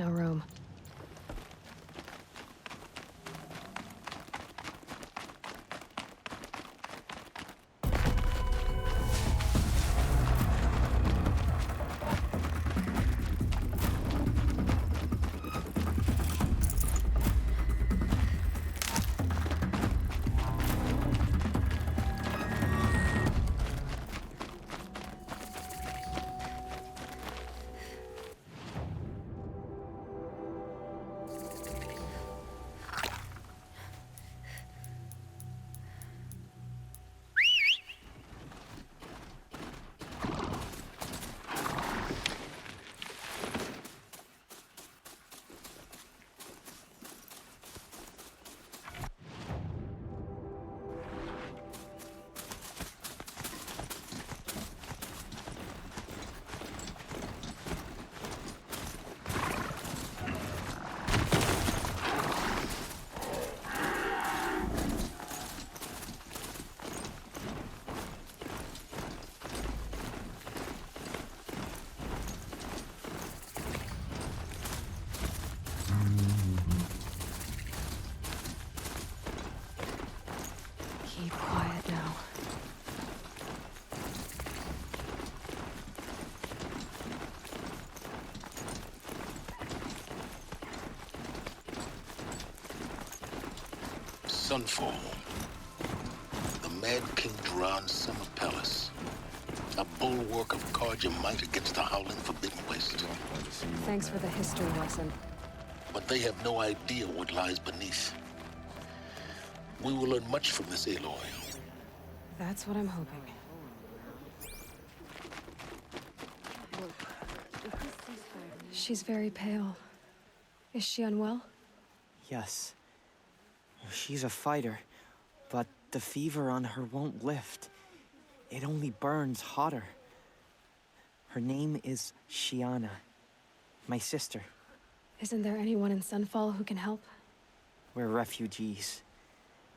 no room. Keep quiet now. Sunfall. The Mad King Duran's summer palace. A bulwark of Carja might against the howling forbidden waste. Thanks for the history lesson. But they have no idea what lies beneath. We will learn much from this Aloy. That's what I'm hoping. She's very pale. Is she unwell? Yes. She's a fighter, but the fever on her won't lift. It only burns hotter. Her name is Shiana, my sister. Isn't there anyone in Sunfall who can help? We're refugees.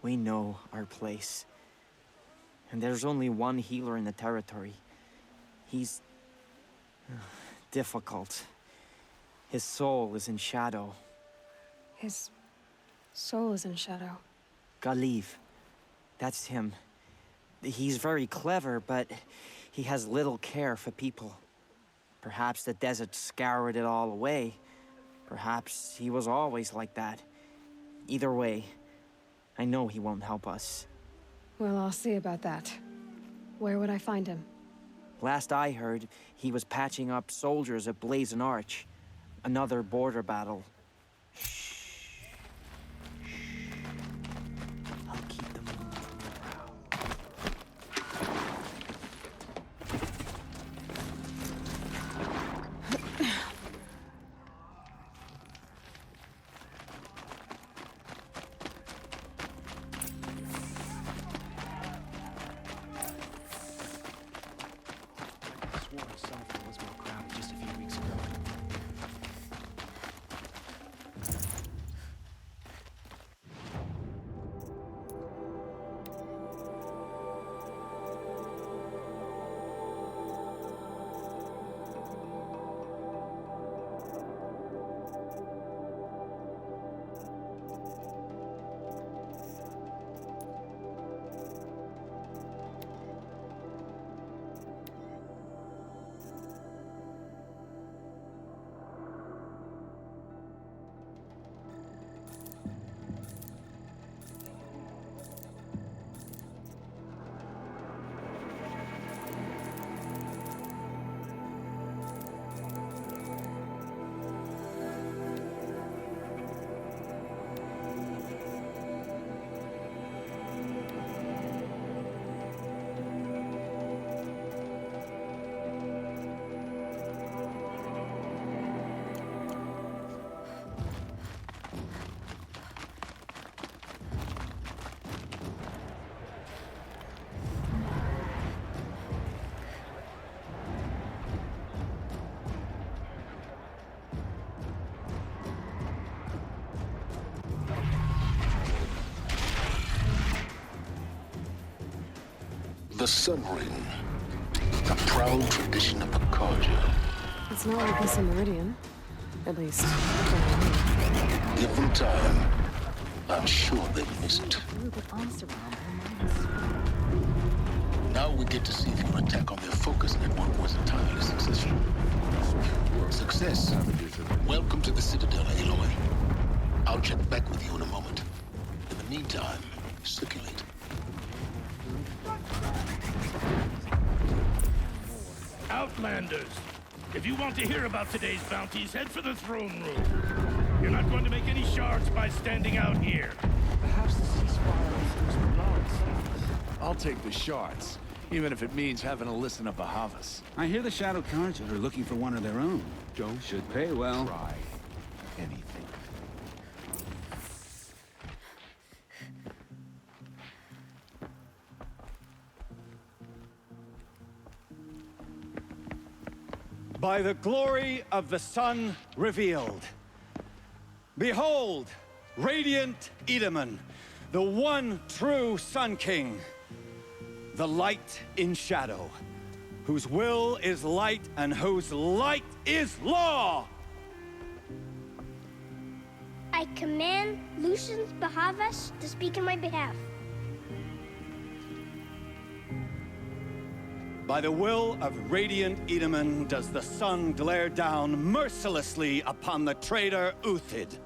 We know our place. And there's only one healer in the territory. He's difficult. His soul is in shadow. His soul is in shadow. Galiv. That's him. He's very clever, but he has little care for people. Perhaps the desert scoured it all away. Perhaps he was always like that. Either way, I know he won't help us. Well, I'll see about that. Where would I find him? Last I heard, he was patching up soldiers at Blazon Arch. Another border battle. Shh. I'll keep the moon from your brow. I swore Sunfall was more crowded just a few weeks ago. The Sun Ring, a proud tradition of Carja. It's not like this in Meridian. At least, Give them time. I'm sure they've missed. Now we get to see if your attack on their focus network was entirely successful. Success. Welcome to the Citadel, Aloy. I'll check back with you in a moment. In the meantime, circulate. Outlanders! If you want to hear about today's bounties, head for the throne room. You're not going to make any shards by standing out here. Perhaps the ceasefire is blood. I'll take the shards, even if it means having to listen to Bahavas. I hear the Shadow Cards are looking for one of their own. Don't Should pay well. try anything. By the glory of the sun revealed. Behold, radiant Edaman, the one true Sun King. The light in shadow, whose will is light and whose light is law. I command Lucian Bahavas to speak in my behalf. By the will of radiant Edaman does the sun glare down mercilessly upon the traitor Uthid.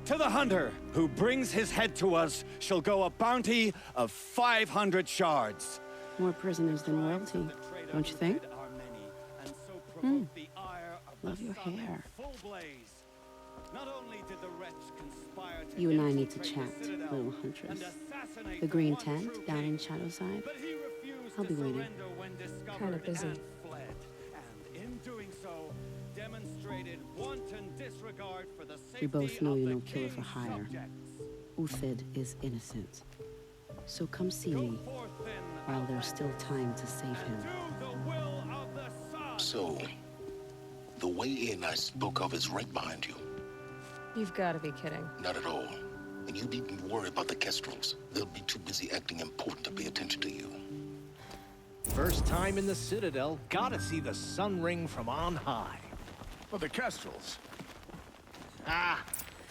To the hunter who brings his head to us shall go a bounty of 500 shards. More prisoners than royalty, don't you think? Love your hair. You and I need to chat, little huntress. The green tent down in Shadowside. I'll be waiting. Kinda busy. We both know you're no killer for hire. Uthid is innocent. So come see me while there's still time to save him. So, the way in I spoke of is right behind you. You've got to be kidding. Not at all. And you needn't worry about the Kestrels. They'll be too busy acting important to pay attention to you. First time in the Citadel, gotta see the sun ring from on high. Well, the Kestrels. Ah,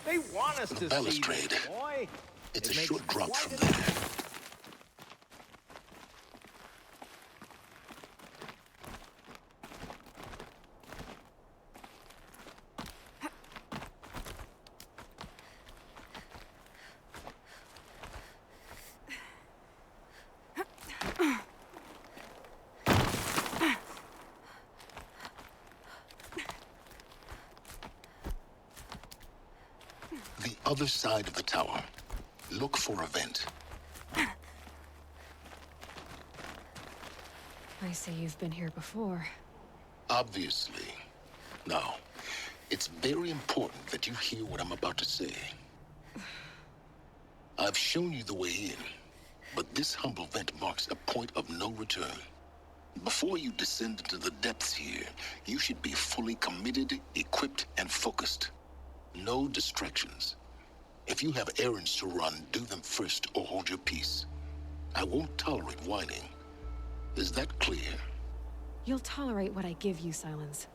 they want us to see Balustrade. this, boy. It's It a makes short drop quite from a- there. The other side of the tower. Look for a vent. I see you've been here before. Obviously. Now, it's very important that you hear what I'm about to say. I've shown you the way in, but this humble vent marks a point of no return. Before you descend into the depths here, you should be fully committed, equipped, and focused. No distractions. If you have errands to run, do them first or hold your peace. I won't tolerate whining. Is that clear? You'll tolerate what I give you, Silence.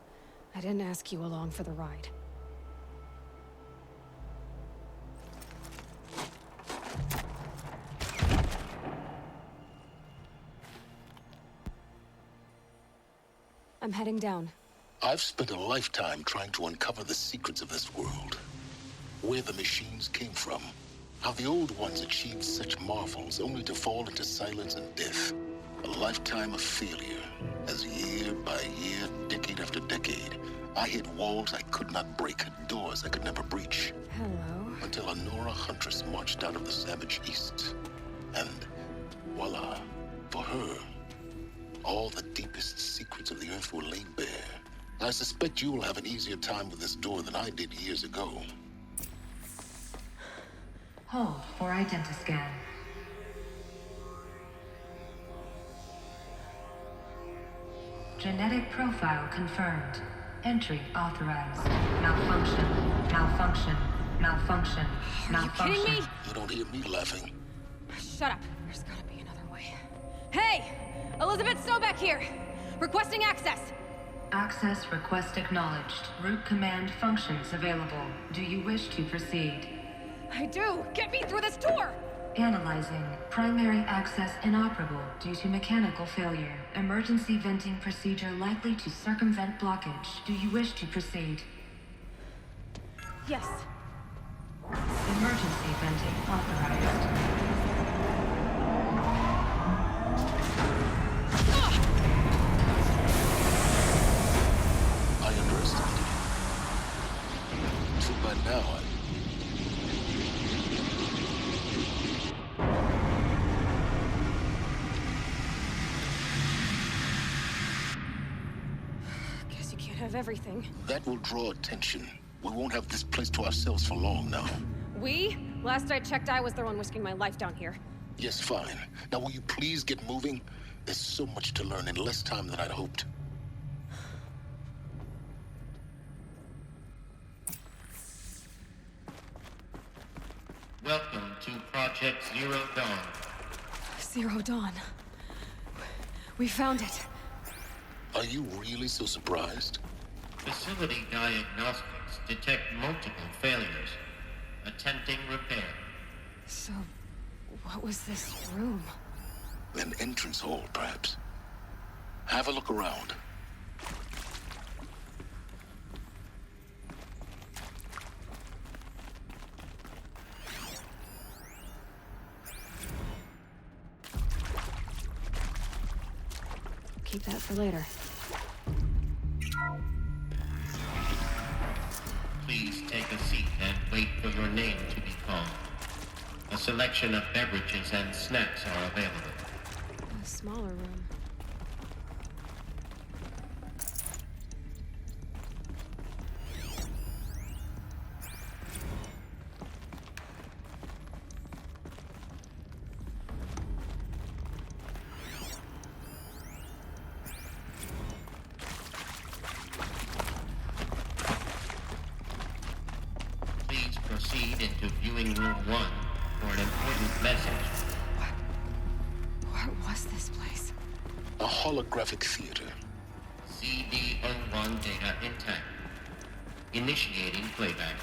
I didn't ask you along for the ride. I'm heading down. I've spent a lifetime trying to uncover the secrets of this world. Where the machines came from. How the old ones achieved such marvels only to fall into silence and death. A lifetime of failure. As year by year, decade after decade, I hit walls I could not break, doors I could never breach. Hello. Until a Nora huntress marched out of the savage east. And voila, for her, all the deepest secrets of the earth were laid bare. I suspect you will have an easier time with this door than I did years ago. Hold for identiscan. Genetic profile confirmed. Entry authorized. Malfunction. Malfunction. Malfunction. Malfunction. Are you kidding me? You don't hear me laughing. Shut up. There's gotta be another way. Hey! Elizabeth Sobeck here! Requesting access! Access request acknowledged. Root command functions available. Do you wish to proceed? I do! Get me through this door! Analyzing. Primary access inoperable due to mechanical failure. Emergency venting procedure likely to circumvent blockage. Do you wish to proceed? Yes. Emergency venting authorized. I underestimated you. So by now, Guess you can't have everything. that will draw attention. We won't have this place to ourselves for long now. We? Last I checked, I was the one risking my life down here. Yes, fine. Now will you please get moving? There's so much to learn in less time than I'd hoped. Welcome to Project Zero Dawn. Zero Dawn. We found it. Are you really so surprised? Facility diagnostics detect multiple failures. Attempting repair. So, what was this room? An entrance hall, perhaps. Have a look around. Keep that for later. Please take a seat and wait for your name to be called. A selection of beverages and snacks are available. A smaller room. Please proceed into viewing room 1 for an important message. What was this place? A holographic theater. CD01 data intact. Initiating playback.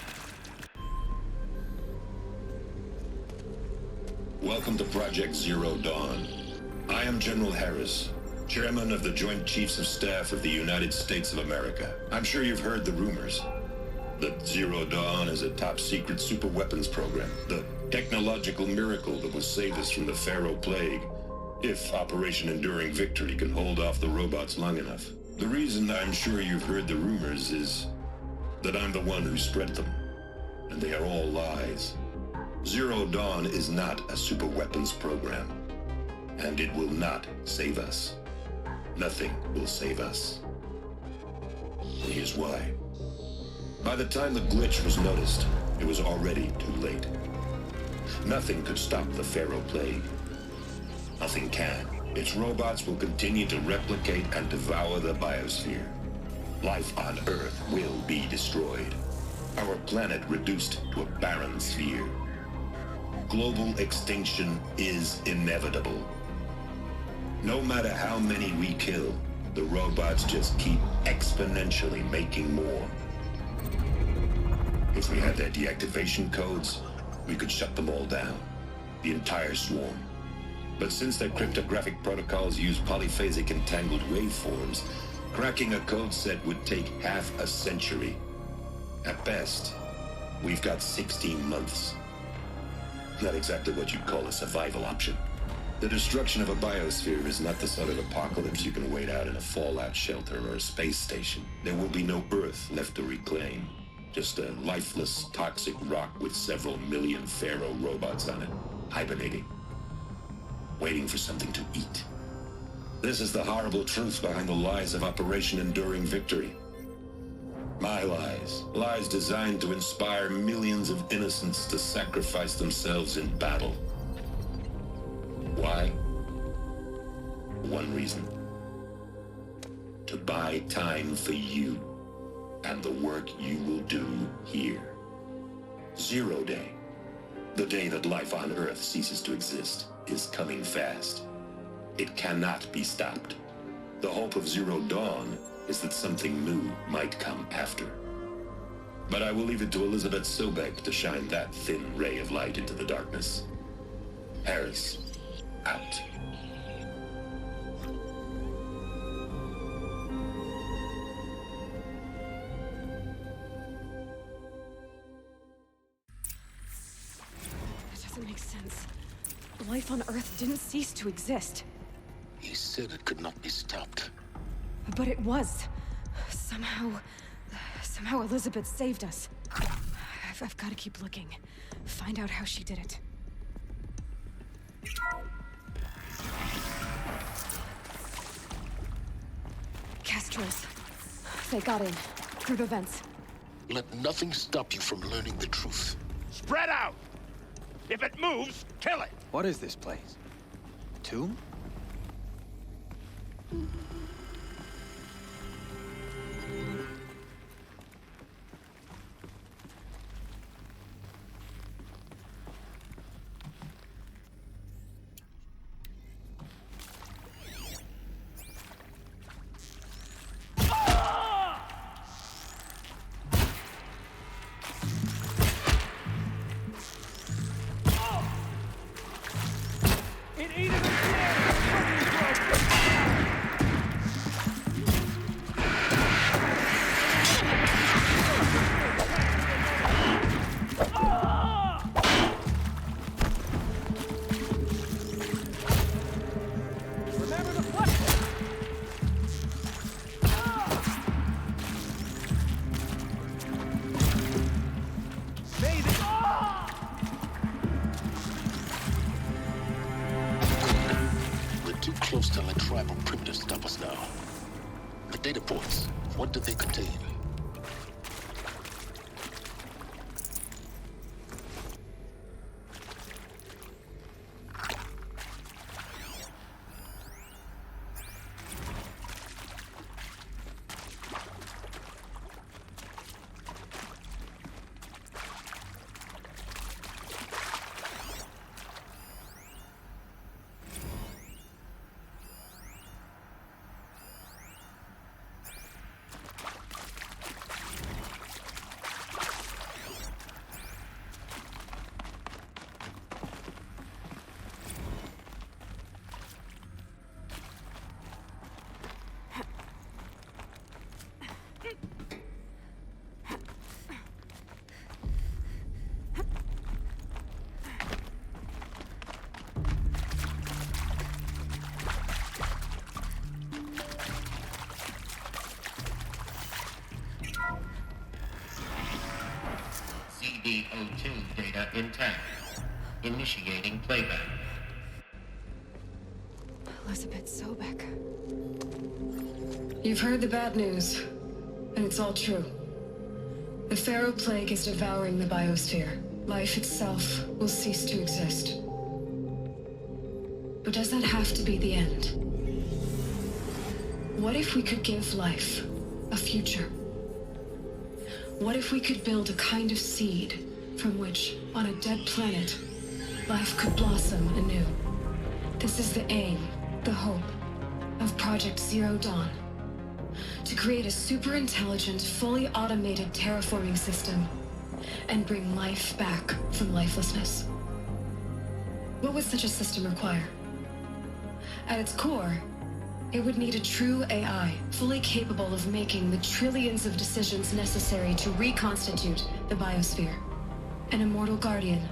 Welcome to Project Zero Dawn. I am General Harris, Chairman of the Joint Chiefs of Staff of the United States of America. I'm sure you've heard the rumors. That Zero Dawn is a top-secret super-weapons program. The technological miracle that will save us from the Pharaoh Plague, if Operation Enduring Victory can hold off the robots long enough. The reason I'm sure you've heard the rumors is that I'm the one who spread them, and they are all lies. Zero Dawn is not a super-weapons program, and it will not save us. Nothing will save us. Here's why. By the time the glitch was noticed, it was already too late. Nothing could stop the Pharaoh Plague. Nothing can. Its robots will continue to replicate and devour the biosphere. Life on Earth will be destroyed. Our planet reduced to a barren sphere. Global extinction is inevitable. No matter how many we kill, the robots just keep exponentially making more. If we had their deactivation codes, we could shut them all down. The entire swarm. But since their cryptographic protocols use polyphasic entangled waveforms, cracking a code set would take half a century. At best, we've got 16 months. Not exactly what you'd call a survival option. The destruction of a biosphere is not the sort of apocalypse you can wait out in a fallout shelter or a space station. There will be no Earth left to reclaim. Just a lifeless, toxic rock with several million Pharaoh robots on it, hibernating, waiting for something to eat. This is the horrible truth behind the lies of Operation Enduring Victory. My lies. Lies designed to inspire millions of innocents to sacrifice themselves in battle. Why? One reason. To buy time for you and the work you will do here. Zero Day, the day that life on Earth ceases to exist, is coming fast. It cannot be stopped. The hope of Zero Dawn is that something new might come after. But I will leave it to Elizabeth Sobek to shine that thin ray of light into the darkness. Harris, out. That doesn't make sense. Life on Earth didn't cease to exist. He said it could not be stopped. But it was. Somehow Elizabeth saved us. I've got to keep looking. Find out how she did it. Kestrels. They got in. Through the vents. Let nothing stop you from learning the truth. Spread out! If it moves, kill it! What is this place? A tomb? Close to let tribal primitives stop us now. The data points, what do they contain? CD02 data intact. Initiating playback. Elizabeth Sobek. You've heard the bad news, and it's all true. The Pharaoh Plague is devouring the biosphere. Life itself will cease to exist. But does that have to be the end? What if we could give life a future? What if we could build a kind of seed from which, on a dead planet, life could blossom anew? This is the aim, the hope, of Project Zero Dawn. To create a super-intelligent, fully automated terraforming system and bring life back from lifelessness. What would such a system require? At its core, it would need a true AI, fully capable of making the trillions of decisions necessary to reconstitute the biosphere. An immortal guardian,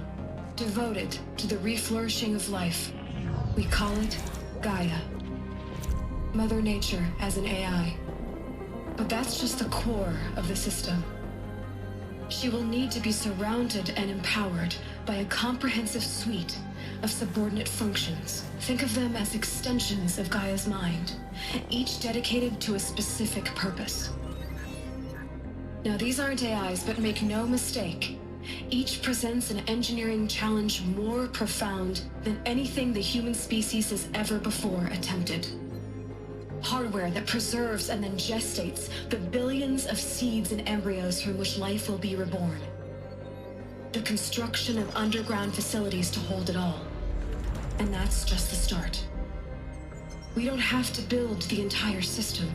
devoted to the reflourishing of life. We call it Gaia. Mother Nature as an AI. But that's just the core of the system. She will need to be surrounded and empowered by a comprehensive suite of subordinate functions. Think of them as extensions of Gaia's mind, each dedicated to a specific purpose. Now, these aren't AIs, but make no mistake, each presents an engineering challenge more profound than anything the human species has ever before attempted. Hardware that preserves and then gestates the billions of seeds and embryos from which life will be reborn. The construction of underground facilities to hold it all. And that's just the start. We don't have to build the entire system.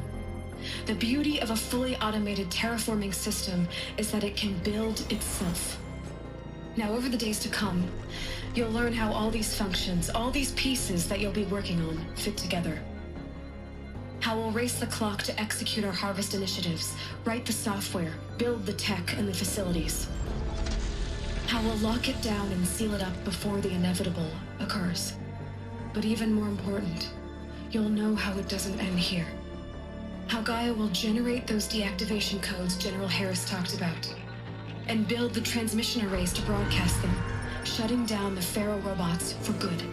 The beauty of a fully automated terraforming system is that it can build itself. Now, over the days to come, you'll learn how all these functions, all these pieces that you'll be working on, fit together. How we'll race the clock to execute our harvest initiatives, write the software, build the tech and the facilities. How we'll lock it down and seal it up before the inevitable occurs. But even more important, you'll know how it doesn't end here. How Gaia will generate those deactivation codes General Harris talked about, and build the transmission arrays to broadcast them, shutting down the Pharaoh robots for good.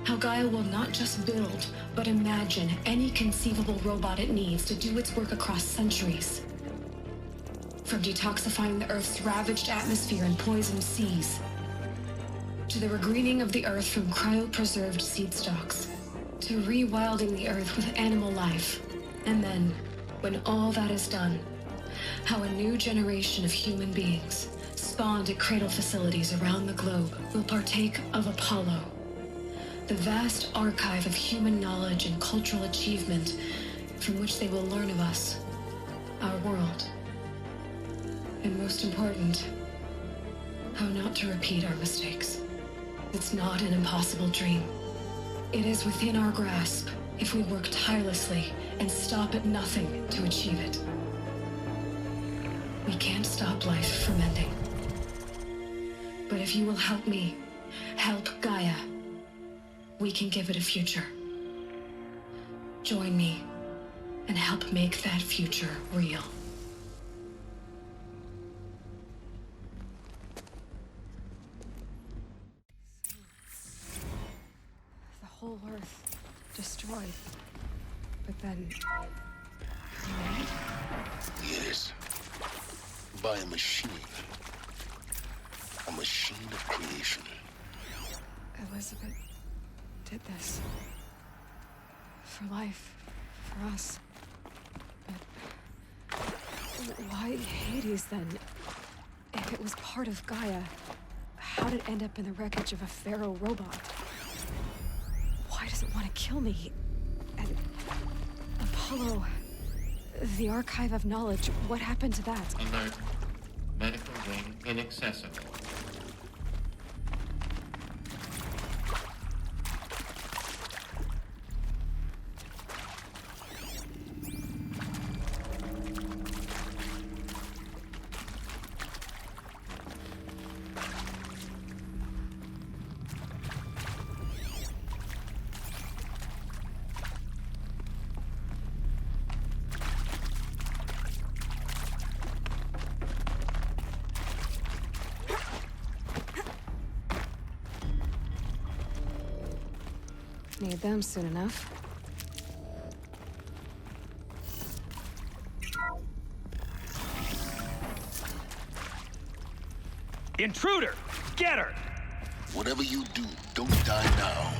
How Gaia will not just build, but imagine any conceivable robot it needs to do its work across centuries. From detoxifying the Earth's ravaged atmosphere and poisoned seas, to the regreening of the Earth from cryopreserved seed stalks, to rewilding the Earth with animal life. And then, when all that is done, how a new generation of human beings, spawned at cradle facilities around the globe, will partake of Apollo, the vast archive of human knowledge and cultural achievement from which they will learn of us, our world. And most important, how not to repeat our mistakes. It's not an impossible dream. It is within our grasp if we work tirelessly and stop at nothing to achieve it. We can't stop life from ending. But if you will help me, help Gaia, we can give it a future. Join me and help make that future real. The whole Earth destroyed. But then... made? Yes. By a machine. A machine of creation. Elizabeth did this. For life. For us. But... why Hades, then? If it was part of Gaia, how did it end up in the wreckage of a Pharaoh robot? Why does it want to kill me? And... Apollo... the archive of knowledge, what happened to that? Alert. Medical wing inaccessible. Need them soon enough. Intruder! Get her! Whatever you do, don't die now.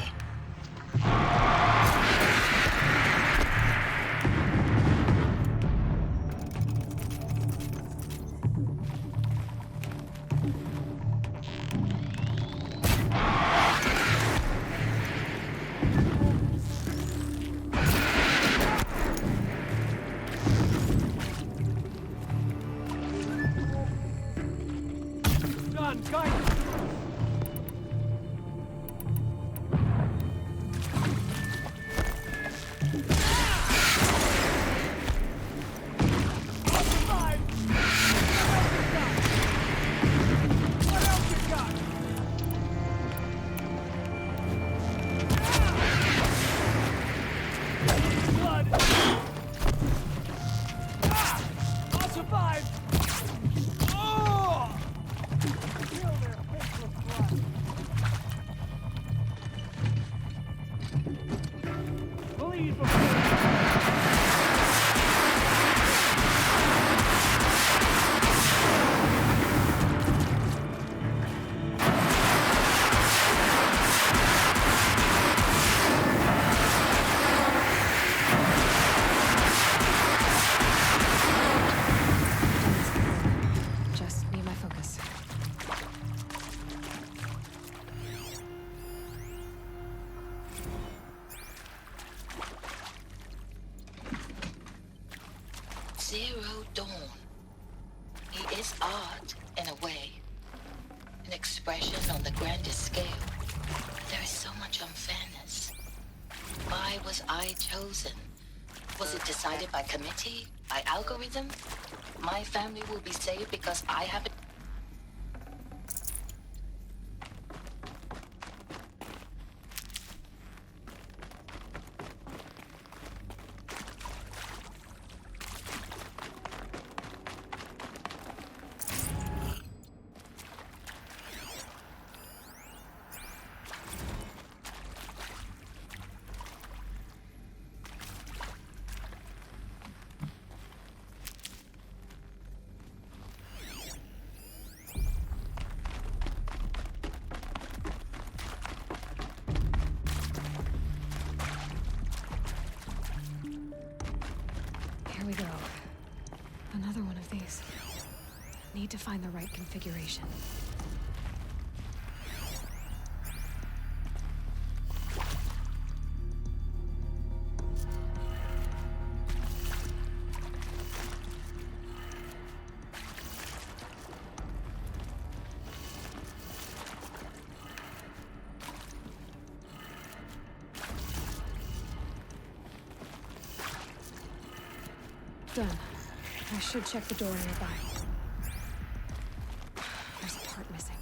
expression on the grandest scale. There is so much unfairness. Why was I chosen? Was it decided by committee? By algorithm? My family will be saved because I have a... Here we go. Another one of these. Need to find the right configuration. Done. I should check the door nearby. There's a part missing.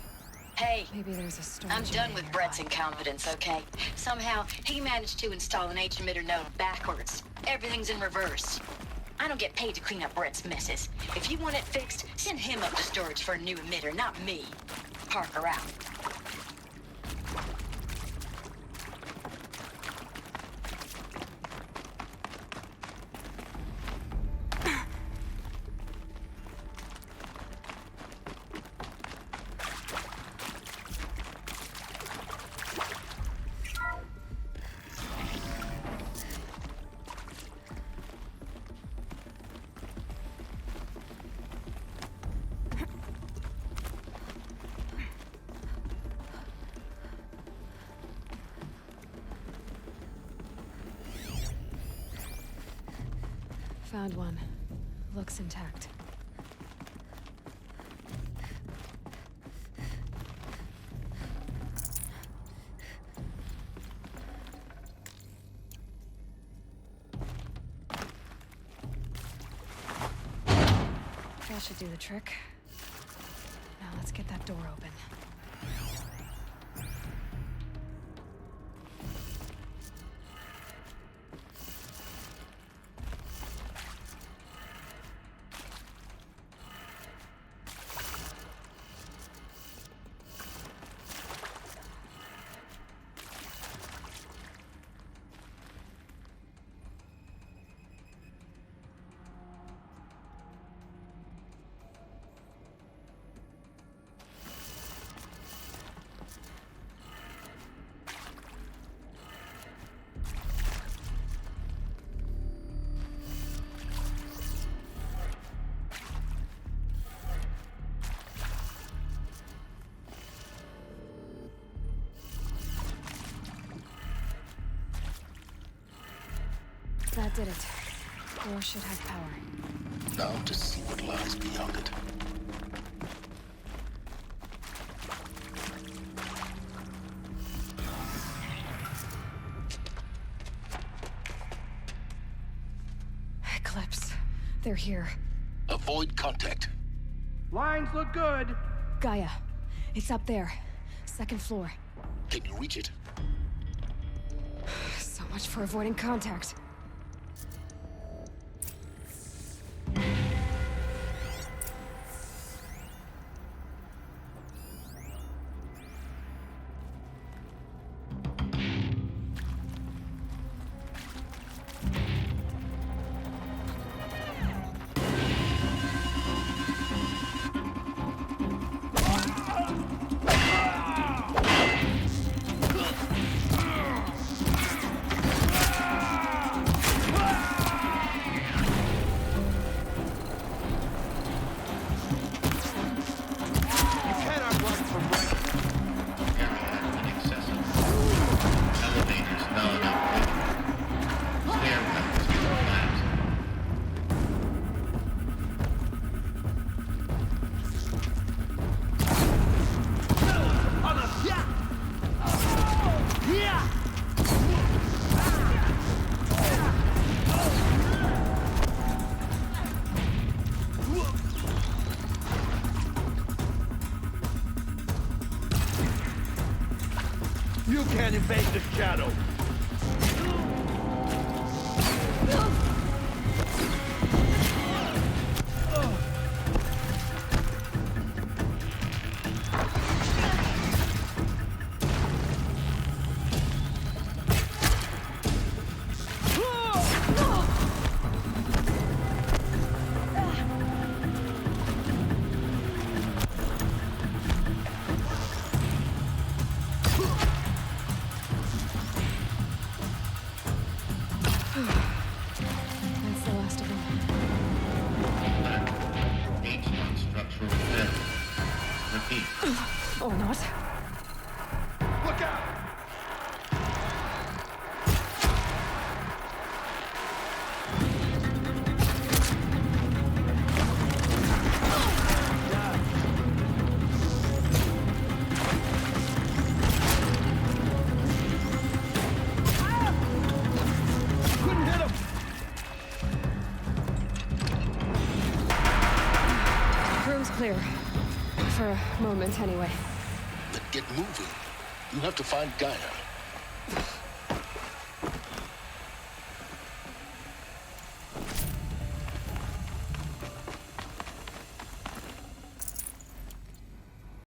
Hey, maybe there's a storage I'm done with Brett's incompetence, okay? Somehow, he managed to install an H-emitter node backwards. Everything's in reverse. I don't get paid to clean up Brett's messes. If you want it fixed, send him up to storage for a new emitter, not me. Parker out. Found one. Looks intact. That should do the trick. Now let's get that door open. That did it. Door should have power. Now to see what lies beyond it. Eclipse. They're here. Avoid contact. Lines look good. Gaia. It's up there. Second floor. Can you reach it? So much for avoiding contact. You can't evade the shadow. That's the last of them. H1 structural failure. Repeat. Or not. Look out! Couldn't hit him! Room's clear. For a moment, anyway. Then get moving. You have to find Gaia.